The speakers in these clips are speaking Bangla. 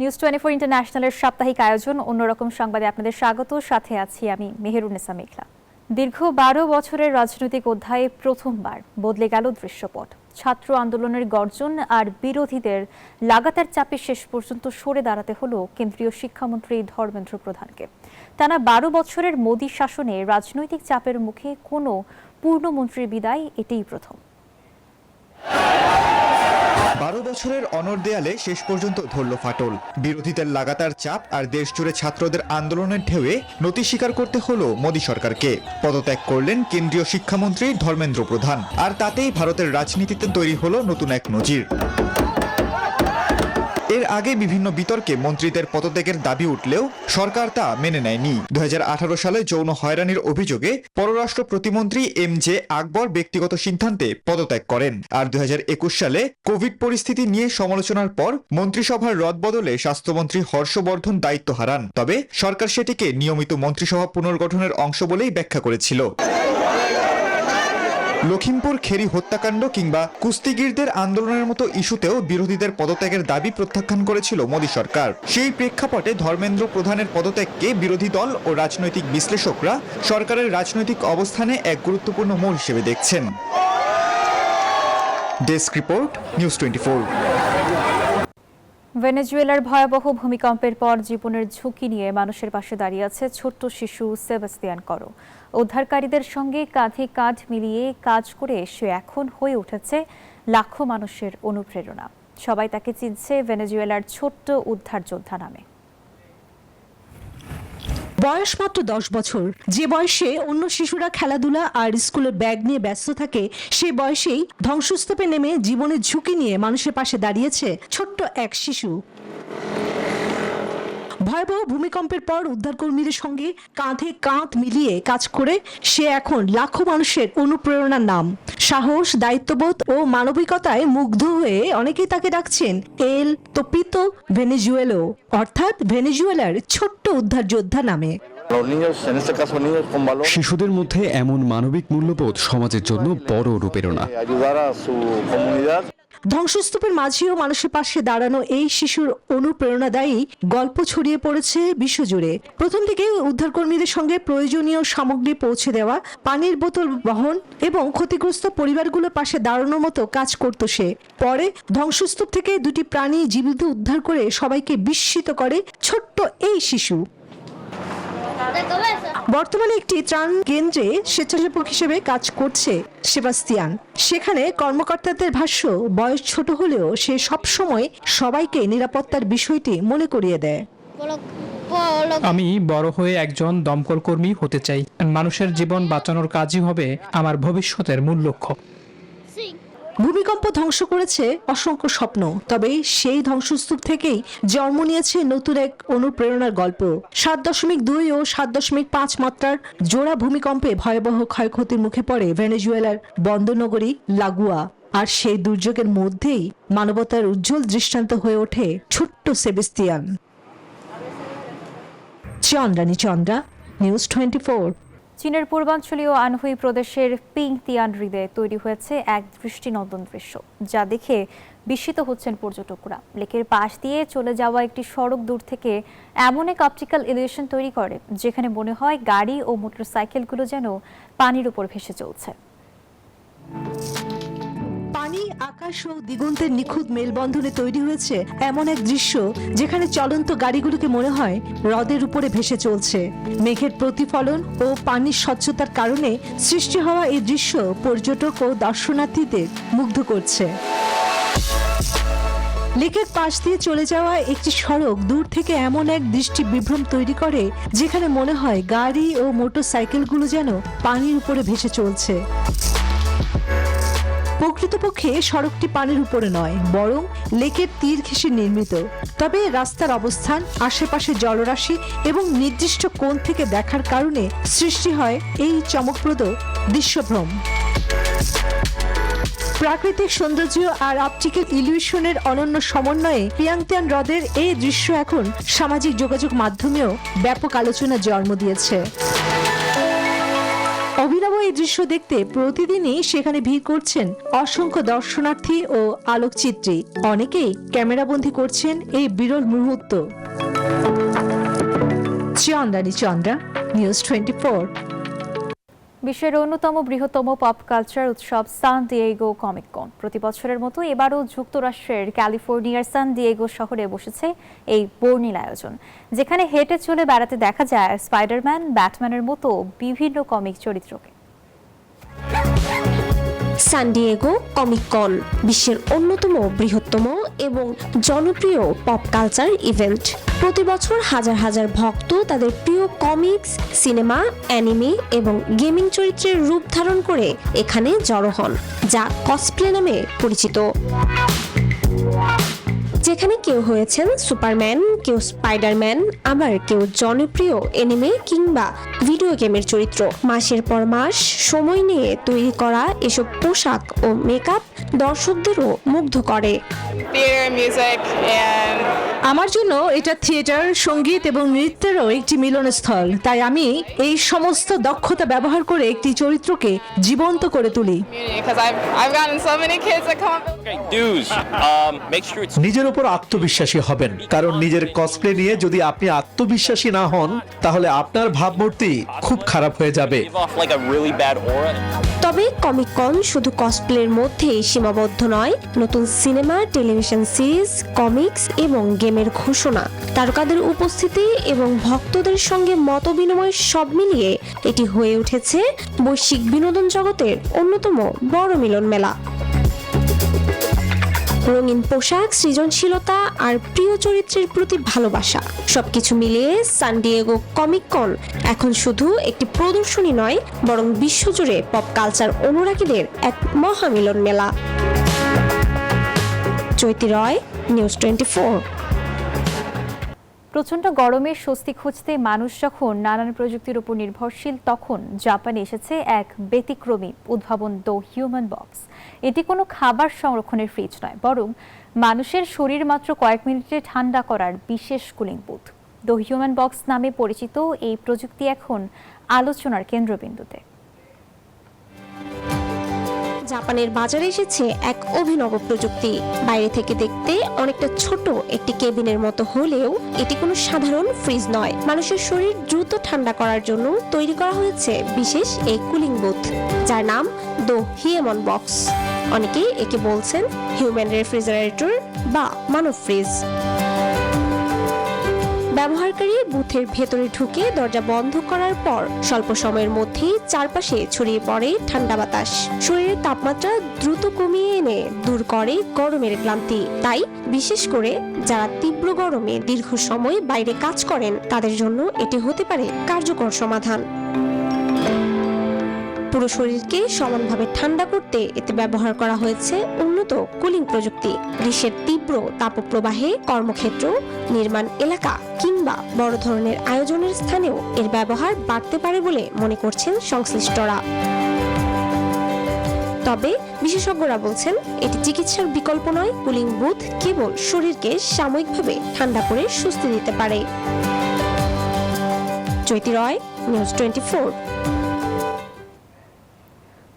নিউজ 24 ইন্টারন্যাশনালের সাপ্তাহিক আয়োজন অন্যরকম সংবাদে আপনাদের স্বাগত। সাথে আছি আমি মেহেরুন্নেসা মেঘলা। দীর্ঘ 12 বছরের রাজনৈতিক অধ্যায়ে প্রথমবার বদলে গেল দৃশ্যপট। ছাত্র আন্দোলনের গর্জন আর বিরোধীদের লাগাতার চাপে শেষ পর্যন্ত সরে দাঁড়াতে হলো কেন্দ্রীয় শিক্ষামন্ত্রী ধর্মেন্দ্র প্রধানকে। টানা 12 বছরের মোদী শাসনে রাজনৈতিক চাপের মুখে কোনো পূর্ণমন্ত্রীর বিদায় এটাই প্রথম। 12 বছরের অনড় দেয়ালে শেষ পর্যন্ত ধরল ফাটল। বিরোধীদের লাগাতার চাপ আর দেশ জুড়ে ছাত্রদের আন্দোলনের ঢেউয়ে নতি স্বীকার করতে হলো মোদী সরকারকে। পদত্যাগ করলেন কেন্দ্রীয় শিক্ষামন্ত্রী ধর্মেন্দ্র প্রধান, আর তাতেই ভারতের রাজনীতিতে তৈরি হলো নতুন এক নজির। এর আগে বিভিন্ন বিতর্কে মন্ত্রীদের পদত্যাগের দাবি উঠলেও সরকার তা মেনে নেয়নি। 2018 সালে যৌন হয়রানির অভিযোগে পররাষ্ট্র প্রতিমন্ত্রী এম.জে. আকবর ব্যক্তিগত সিদ্ধান্তে পদত্যাগ করেন। আর 2021 সালে কোভিড পরিস্থিতি নিয়ে সমালোচনার পর মন্ত্রিসভার রদবদলে স্বাস্থ্যমন্ত্রী হর্ষবর্ধন দায়িত্ব হারান। তবে সরকার সেটিকে নিয়মিত মন্ত্রিসভা পুনর্গঠনের অংশ বলেই ব্যাখ্যা করেছিল। লখিমপুর খেরি হত্যাকাণ্ড কিংবা কুস্তিগিরদের আন্দোলনের মতো ইস্যুতেও বিরোধীদের পদত্যাগের দাবি প্রত্যাখ্যান করেছিল মোদী সরকার। সেই প্রেক্ষাপটে ধর্মেন্দ্র প্রধানের পদত্যাগকে বিরোধী দল ও রাজনৈতিক বিশ্লেষকরা সরকারের রাজনৈতিক অবস্থানে এক গুরুত্বপূর্ণ মোড় হিসেবে দেখছেন। Desk report, news 24। ভেনেজুয়েলার ভয়াবহ ভূমিকম্পের পর জীবনের ঝুঁকি নিয়ে মানুষের পাশে দাঁড়িয়ে আছে ছোট্ট শিশু সেবাস্তিয়ান করো। উদ্ধারকারীদের সঙ্গে কাঁধে কাঁধ মিলিয়ে কাজ করে সে এখন হয়ে উঠেছে লাখো মানুষের অনুপ্রেরণা। সবাই তাকে চিনছে ভেনেজুয়েলার ছোট্ট উদ্ধার যোদ্ধা নামে। বয়স মাত্র 10 বছর। যে বয়সে অন্য শিশুরা খেলাধুলা আর স্কুলের ব্যাগ নিয়ে ব্যস্ত থাকে, সেই বয়সেই ধ্বংসস্তূপে নেমে জীবনের ঝুঁকি নিয়ে মানুষের পাশে দাঁড়িয়েছে ছোট্ট এক শিশু। ভয়াবহ ভূমিকম্পের পর উদ্ধারকর্মীদের সঙ্গে কাঁধে কাঁধ মিলিয়ে কাজ করে সে এখন লাখো মানুষের অনুপ্রেরণার নাম। সাহস, দায়িত্ববোধ ও মানবিকতায় মুগ্ধ হয়ে অনেকেই তাকে ডাকছেন এল তোপিতো ভেনেজুয়েলো, অর্থাৎ ভেনেজুয়েলার ছোট্ট উদ্ধার যোদ্ধা নামে। শিশুদের মধ্যে এমন মানবিক মূল্যবোধ সমাজের জন্য বড় অনুপ্রেরণা। ধ্বংসস্তূপের মাঝেও মানুষের পাশে দাঁড়ানো এই শিশুর অনুপ্রেরণাদায়ী গল্প ছড়িয়ে পড়েছে বিশ্বজুড়ে। প্রথম থেকে উদ্ধারকর্মীদের সঙ্গে প্রয়োজনীয় সামগ্রী পৌঁছে দেওয়া, পানির বোতল বহন এবং ক্ষতিগ্রস্ত পরিবারগুলোর পাশে দাঁড়ানোর মতো কাজ করত সে। পরে ধ্বংসস্তূপ থেকে দুটি প্রাণী জীবিত উদ্ধার করে সবাইকে বিস্মিত করে ছোট্ট এই শিশু। বর্তমানে একটি ত্রাণ কেন্দ্রে স্বেচ্ছাসেবক হিসেবে কাজ করছে সেবাস্তিয়ান। সেখানে কর্মকর্তাদের ভাষ্য, বয়স ছোট হলেও সে সবসময় সবাইকে নিরাপত্তার বিষয়টি মনে করিয়ে দেয়। আমি বড় হয়ে একজন দমকল কর্মী হতে চাই। মানুষের জীবন বাঁচানোর কাজই হবে আমার ভবিষ্যতের মূল লক্ষ্য। ভূমিকম্প ধ্বংস করেছে অসংখ্য স্বপ্ন, তবে সেই ধ্বংসস্তূপ থেকেই জন্ম নিয়েছে নতুন এক অনুপ্রেরণার গল্প। 7.2 ও 7.5 মাত্রার জোড়া ভূমিকম্পে ভয়াবহ ক্ষয়ক্ষতির মুখে পড়ে ভেনেজুয়েলার বন্দরনগরী লাগুয়া। আর সেই দুর্যোগের মধ্যেই মানবতার উজ্জ্বল দৃষ্টান্ত হয়ে ওঠে ছোট্ট সেবাস্তিয়ান। চন্দ্রা, নিউজ 24। চীনের পূর্বাঞ্চলীয় আনহুই প্রদেশের পিং তিয়ান হ্রদে তৈরি হয়েছে এক দৃষ্টিনন্দন দৃশ্য, যা দেখে বিস্মিত হচ্ছেন পর্যটকরা। লেকের পাশ দিয়ে চলে যাওয়া একটি সড়ক দূর থেকে এমন এক অপটিক্যাল ইলিউশন তৈরি করে যেখানে মনে হয় গাড়ি ও মোটরসাইকেলগুলো যেন পানির উপর ভেসে চলছে। পানি, আকাশ ও দিগন্তের নিখুঁত মেলবন্ধনে তৈরি হয়েছে এমন এক দৃশ্য যেখানে চলন্ত গাড়িগুলোকে মনে হয় হ্রদের উপরে ভেসে চলছে। মেঘের প্রতিফলন ও পানির স্বচ্ছতার কারণে সৃষ্টি হওয়া এই দৃশ্য পর্যটক ও দর্শনার্থীদের মুগ্ধ করছে। লেকের পাশ দিয়ে চলে যাওয়া একটি সড়ক দূর থেকে এমন এক দৃষ্টি বিভ্রম তৈরি করে যেখানে মনে হয় গাড়ি ও মোটরসাইকেলগুলো যেন পানির উপরে ভেসে চলছে। প্রকৃতপক্ষে সড়কটি পানির উপরে নয়, বরং লেকের তীর ঘেঁষে নির্মিত। তবে রাস্তার অবস্থান, আশেপাশে জলরাশি এবং নির্দিষ্ট কোণ থেকে দেখার কারণে সৃষ্টি হয় এই চমকপ্রদ দৃশ্যভ্রম। প্রাকৃতিক সৌন্দর্য আর অপটিক্যাল ইলিউশনের অনন্য সমন্বয়ে পিয়াংতিয়ান হ্রদের এই দৃশ্য এখন সামাজিক যোগাযোগ মাধ্যমেও ব্যাপক আলোচনা জন্ম দিয়েছে। অভিনব এই দৃশ্য দেখতে প্রতিদিনই সেখানে ভিড় করছেন অসংখ্য দর্শনার্থী ও আলোকচিত্রী। অনেকেই ক্যামেরাবন্দী করছেন এই বিরল মুহূর্ত। চন্দ্রা, নিউজ 24। বিশ্বের অন্যতম বৃহত্তম পপ কালচার উৎসব সান ডিয়েগো কমিক কন প্রতি বছরের মতো এবারও যুক্তরাষ্ট্রের ক্যালিফোর্নিয়ার সান ডিয়েগো শহরে বসেছে এই বর্ণিল আয়োজন, যেখানে হেঁটে চলে বেড়াতে দেখা যায় স্পাইডারম্যান, ব্যাটম্যানের মতো বিভিন্ন কমিক চরিত্রকে। সান ডিয়েগো কমিক কন বিশ্বের অন্যতম বৃহত্তম এবং জনপ্রিয় পপ কালচার ইভেন্ট। প্রতি বছর হাজার হাজার ভক্ত তাদের প্রিয় কমিক্স, সিনেমা, অ্যানিমে এবং গেমিং চরিত্রের রূপ ধারণ করে এখানে জড়ো হন, যা কসপ্লে নামে পরিচিত। যেখানে কেউ হয়েছেন সুপারম্যান, কেউ স্পাইডারম্যান, আবার কেউ জনপ্রিয় অ্যানিমে কিংবা ভিডিও গেমের চরিত্র। মাসের পর মাস সময় নিয়ে তৈরি করা এসব পোশাক ও মেকআপ দর্শকদেরও মুগ্ধ করে। আমার জন্য এটা থিয়েটার, সঙ্গীত এবং নৃত্যেরও একটি মিলনস্থল। তাই আমি এই সমস্ত দক্ষতা ব্যবহার করে একটি চরিত্রকে জীবন্ত করে তুলি। নিজের উপর আত্মবিশ্বাসী হবেন, কারণ নিজের কসপ্লে নিয়ে যদি আপনি আত্মবিশ্বাসী না হন তাহলে আপনার ভাবমূর্তি খুব খারাপ হয়ে যাবে। তবে কমিক কন শুধু কসপ্লের মধ্যেই সীমাবদ্ধ নয়। নতুন সিনেমা, টেলিভিশন সিরিজ, কমিক্স এবং গেমের ঘোষণা, তারকাদের উপস্থিতি এবং ভক্তদের সঙ্গে মতবিনিময় সব মিলিয়ে এটি হয়ে উঠেছে বৈশ্বিক বিনোদন জগতের অন্যতম বড় মিলন মেলা। রঙিন পোশাক, সৃজনশীলতা আর প্রিয় চরিত্রের প্রতি ভালোবাসা সবকিছু মিলিয়ে সান ডিয়েগো কমিক কন এখন শুধু একটি প্রদর্শনী নয়, বরং বিশ্বজুড়ে পপ কালচার অনুরাগীদের এক মহামিলন মেলা। চৈতি রয়, নিউজ 24। প্রচণ্ড গরমে স্বস্তি খুঁজতে মানুষ যখন নানান প্রযুক্তির উপর নির্ভরশীল, তখন জাপানে এসেছে এক ব্যতিক্রমী উদ্ভাবন, দ্য হিউম্যান বক্স। এটি কোনো খাবার সংরক্ষণের ফ্রিজ নয়, বরং মানুষের শরীর মাত্র কয়েক মিনিটে ঠান্ডা করার বিশেষ cooling booth. The human box নামে পরিচিত এই প্রযুক্তি এখন আলোচনার কেন্দ্রবিন্দুতে। জাপানের বাজারে এসেছে এক অভিনব প্রযুক্তি। বাইরে থেকে দেখতে অনেকটা ছোট একটি কেবিনের মতো হলেও এটি কোনো সাধারণ ফ্রিজ নয়। মানুষের শরীর দ্রুত ঠান্ডা করার জন্য তৈরি করা হয়েছে বিশেষ এই কুলিং বুথ, যার নাম দ্য হিউম্যান বক্স। অনেকেই একে বলছেন হিউম্যান রেফ্রিজারেটর বা মানব ফ্রিজ। ব্যবহারকারী বুথের ভেতরে ঢুকে দরজা বন্ধ করার পর স্বল্প সময়ের মধ্যেই চারপাশে ছড়িয়ে পড়ে ঠান্ডা বাতাস, শরীরের তাপমাত্রা দ্রুত কমিয়ে এনে দূর করে গরমের ক্লান্তি। তাই বিশেষ করে যারা তীব্র গরমে দীর্ঘ সময় বাইরে কাজ করেন, তাদের জন্য এটি হতে পারে কার্যকর সমাধান। পুরো শরীরকে সমানভাবে ঠান্ডা করতে এতে ব্যবহার করা হয়েছে উন্নত কুলিং প্রযুক্তি। গ্রীষ্মের তীব্র তাপপ্রবাহে কর্মক্ষেত্র, নির্মাণ এলাকা কিংবা বড় ধরনের আয়োজনের স্থানেও এর ব্যবহার বাড়তে পারে বলে মনে করছেন সংশ্লিষ্টরা। তবে বিশেষজ্ঞরা বলছেন এটি চিকিৎসার বিকল্প নয়। কুলিং বুথ কেবল শরীরকে সাময়িকভাবে ঠান্ডা করে স্বস্তি দিতে পারে। চৈতি রয়, নিউজ 24।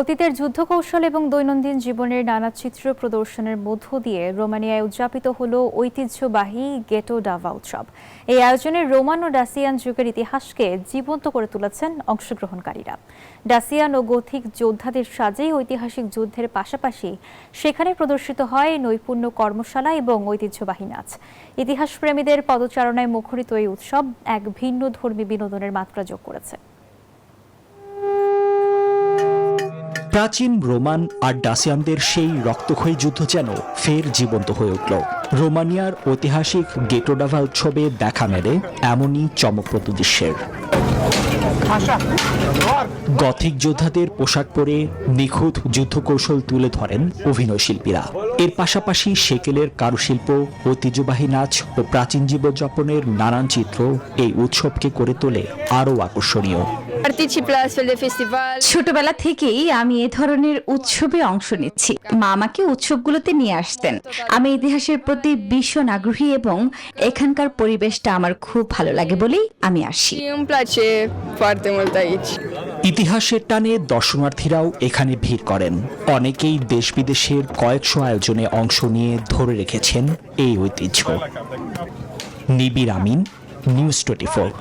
অতীতের যুদ্ধ কৌশল এবং দৈনন্দিন জীবনের নানা চিত্র প্রদর্শনের মধ্য দিয়ে রোমানিয়ায় উদযাপিত হলো ঐতিহ্যবাহী গেটো ডাভা উৎসব। এই আয়োজনে রোমান ও ডাসিয়ান যুগের ইতিহাসকে জীবন্ত করে তুলেছেন অংশগ্রহণকারীরা। ডাসিয়ান ও গথিক যোদ্ধাদের সাজে ঐতিহাসিক যুদ্ধের পাশাপাশি সেখানে প্রদর্শিত হয় নৈপুণ্য কর্মশালা এবং ঐতিহ্যবাহী নাচ। ইতিহাসপ্রেমীদের পদচারণায় মুখরিত এই উৎসব এক ভিন্ন ধর্মী বিনোদনের মাত্রা যোগ করেছে। প্রাচীন রোমান আর ডাসিয়ানদের সেই রক্তক্ষয়ী যুদ্ধ যেন ফের জীবন্ত হয়ে উঠল। রোমানিয়ার ঐতিহাসিক গেটো ডাভা উৎসবে দেখা মেলে এমনই চমকপ্রদ দৃশ্যের। গথিক যোদ্ধাদের পোশাক পরে নিখুঁত যুদ্ধকৌশল তুলে ধরেন অভিনয় শিল্পীরা। এর পাশাপাশি সেকেলের কারুশিল্প, ঐতিহ্যবাহী নাচ ও প্রাচীন জীবনযাপনের নানান চিত্র এই উৎসবকে করে তোলে আরও আকর্ষণীয়। ছোটবেলা থেকেই আমি এ ধরনের উৎসবে অংশ নিচ্ছি। মা আমাকে উৎসবগুলোতে নিয়ে আসতেন। আমি ইতিহাসের প্রতি ভীষণ আগ্রহী এবং এখানকার পরিবেশটা আমার খুব ভালো লাগে বলেই আমি আসি। ইতিহাসের টানে দর্শনার্থীরাও এখানে ভিড় করেন। অনেকেই দেশ বিদেশের কয়েকশো আয়োজনে অংশ নিয়ে ধরে রেখেছেন এই ঐতিহ্য। নিবির আমিন, নিউজ 24।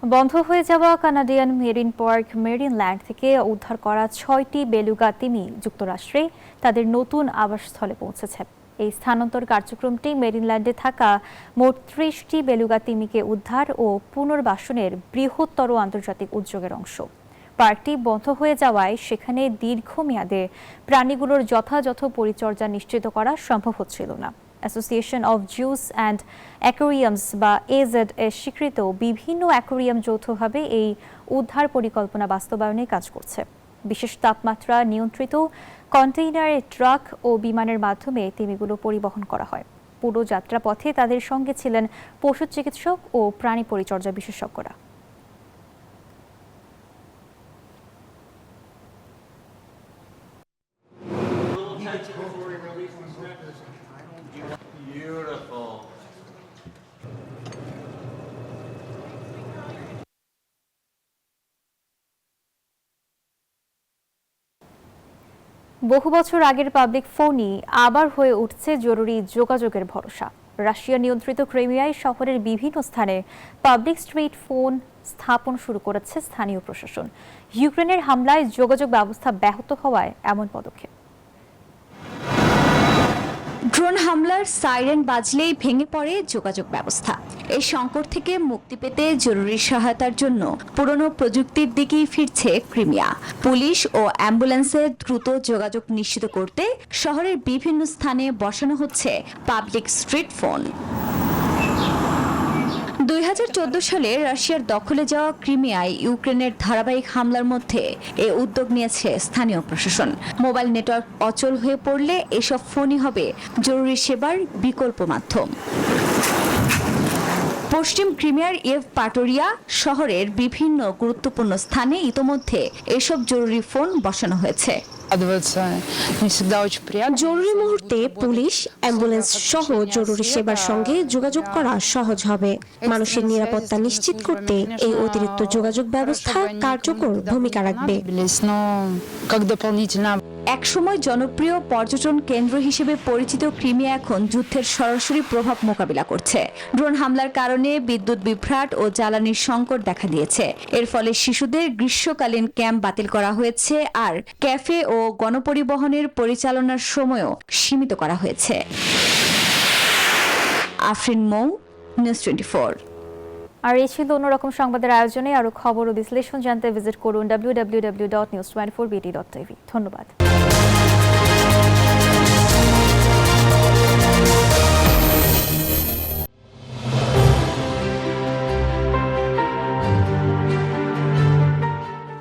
বন্ধ হয়ে যাওয়া কানাডিয়ান মেরিন পার্ক মেরিনল্যান্ড থেকে উদ্ধার করা 6টি বেলুগা তিমি যুক্তরাষ্ট্রে তাদের নতুন আবাসস্থলে পৌঁছেছে। এই স্থানান্তর কার্যক্রমটি মেরিনল্যান্ডে থাকা মোট 30টি বেলুগা তিমিকে উদ্ধার ও পুনর্বাসনের বৃহত্তর আন্তর্জাতিক উদ্যোগের অংশ। পার্কটি বন্ধ হয়ে যাওয়ায় সেখানে দীর্ঘমেয়াদে প্রাণীগুলোর যথাযথ পরিচর্যা নিশ্চিত করা সম্ভব হচ্ছিল না। অ্যাসোসিয়েশন অফ জুস অ্যান্ড অ্যাকোয়ারিয়ামস বা AZS স্বীকৃত বিভিন্ন অ্যাকোয়ারিয়াম যৌথভাবে এই উদ্ধার পরিকল্পনা বাস্তবায়নে কাজ করছে। বিশেষ তাপমাত্রা নিয়ন্ত্রিত কন্টেইনারে ট্রাক ও বিমানের মাধ্যমে তিমিগুলো পরিবহন করা হয়। পুরো যাত্রাপথে তাদের সঙ্গে ছিলেন পশু চিকিৎসক ও প্রাণী পরিচর্যা বিশেষজ্ঞরা। বহু বছর আগের পাবলিক ফোনই আবার হয়ে উঠছে জরুরি যোগাযোগের ভরসা। রাশিয়া নিয়ন্ত্রিত ক্রিমিয়ায় শহরের বিভিন্ন স্থানে পাবলিক স্ট্রিট ফোন স্থাপন শুরু করেছে স্থানীয় প্রশাসন। ইউক্রেনের হামলায় যোগাযোগ ব্যবস্থা ব্যাহত হওয়ায় এমন পদক্ষেপ। ড্রোন হামলার সাইরেন বাজলেই ভেঙে পড়ে যোগাযোগ ব্যবস্থা। এই সংকট থেকে মুক্তি পেতে জরুরি সহায়তার জন্য পুরনো প্রযুক্তির দিকেই ফিরছে ক্রিমিয়া। পুলিশ ও অ্যাম্বুলেন্সের দ্রুত যোগাযোগ নিশ্চিত করতে শহরের বিভিন্ন স্থানে বসানো হচ্ছে পাবলিক স্ট্রিট ফোন। 2014 সালে রাশিয়ার দখলে যাওয়া ক্রিমিয়ায় ইউক্রেনের ধারাবাহিক হামলার মধ্যে এই উদ্যোগ নিয়েছে স্থানীয় প্রশাসন। মোবাইল নেটওয়ার্ক অচল হয়ে পড়লে এসব ফোনই হবে জরুরি সেবার বিকল্প মাধ্যম। পশ্চিম ক্রিমিয়ার পাটোরিয়া শহরের বিভিন্ন গুরুত্বপূর্ণ স্থানে ইতোমধ্যে এসব জরুরি ফোন বসানো হয়েছে। জরুরি মুহূর্তে পুলিশ, অ্যাম্বুলেন্স সহ জরুরি সেবার সঙ্গে যোগাযোগ করা সহজ হবে। মানুষের নিরাপত্তা নিশ্চিত করতে এই অতিরিক্ত যোগাযোগ ব্যবস্থা কার্যকর ভূমিকা রাখবে। একসময় জনপ্রিয় পর্যটন কেন্দ্র হিসেবে পরিচিত ক্রিমিয়া এখন যুদ্ধের সরাসরি প্রভাব মোকাবিলা করছে। ড্রোন হামলার কারণে বিদ্যুৎ বিভ্রাট ও জ্বালানির সংকট দেখা দিয়েছে। এর ফলে শিশুদের গ্রীষ্মকালীন ক্যাম্প বাতিল করা হয়েছে, আর ক্যাফে ও গণপরিবহনের পরিচালনার সময়ও সীমিত করা হয়েছে। আফরিন মৌ, নিউজ 24। আর এই ছিল অন্যরকম সংবাদের আয়োজনে। আরো খবর ও বিশ্লেষণ জানতে ভিজিট করুন www.news24bt.tv। ধন্যবাদ।